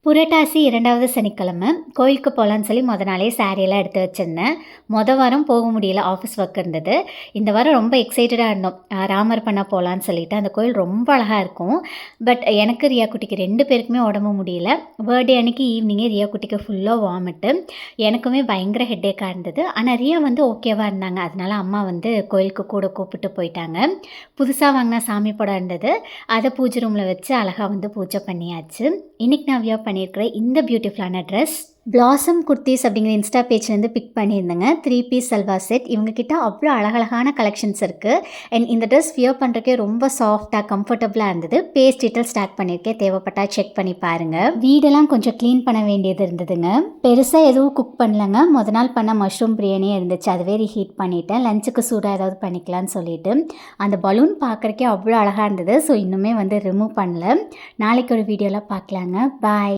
புரட்டாசி 2வது சனிக்கிழமை கோயிலுக்கு போகலான்னு சொல்லி நாளே சாரியெல்லாம் எடுத்து வச்சுருந்தேன். வாரம் போக முடியல, ஆஃபீஸ் ஒர்க் இருந்தது. இந்த வாரம் ரொம்ப எக்ஸைட்டடாக இருந்தோம். ராமர் பண்ண போகலான்னு சொல்லிட்டு. அந்த கோயில் ரொம்ப அழகாக இருக்கும். பட் எனக்கு ரியா குட்டிக்கு 2 பேருக்குமே உடம்பு முடியல. பர்த்டே அன்றைக்கி ஈவினிங்கே ரியா குட்டிக்கு ஃபுல்லாக வாமிட்டு. எனக்குமே பயங்கர ஹெட்டேக்காக இருந்தது. ஆனால் ரியா ஓகேவாக இருந்தாங்க. அதனால அம்மா கோயிலுக்கு கூட கூப்பிட்டு போயிட்டாங்க. புதுசாக வாங்கின சாமி படம் இருந்தது. அதை பூஜை ரூமில் வச்சு அழகாக பூஜை பண்ணியாச்சு. இன்றைக்கி நான் வியர் பண்ணியிருக்கிற இந்த பியூட்டிஃபுல்லான ட்ரெஸ் பிளாசம் குர்த்திஸ் அப்படிங்கிற இன்ஸ்டா பேஜ்லேருந்து பிக் பண்ணியிருந்தேங்க. 3 பீஸ் சல்வார் செட். இவங்கக்கிட்ட அவ்வளோ அழகழகான கலெக்ஷன்ஸ் இருக்குது. அண்ட் இந்த ட்ரெஸ் வியர் பண்ணுறக்கே ரொம்ப சாஃப்டாக கம்ஃபர்டபுளாக இருந்தது. பேஸ் டீட்டெயில் ஸ்டாக் பண்ணியிருக்கேன், தேவைப்பட்டால் செக் பண்ணி பாருங்கள். வீடெல்லாம் கொஞ்சம் க்ளீன் பண்ண வேண்டியது இருந்ததுங்க. பெருசாக எதுவும் குக் பண்ணலங்க. நாள் பண்ண மஷ்ரூம் பிரியாணியே இருந்துச்சு, அதுவே ரீஹீட் பண்ணிவிட்டேன். லஞ்சுக்கு சூடாக ஏதாவது பண்ணிக்கலான்னு சொல்லிட்டு. அந்த பலூன் பார்க்குறக்கே அவ்வளோ அழகாக இருந்தது. ஸோ இன்னுமே ரிமூவ் பண்ணல. நாளைக்கு ஒரு வீடியோவில் பார்க்கலாங்க. பாய்.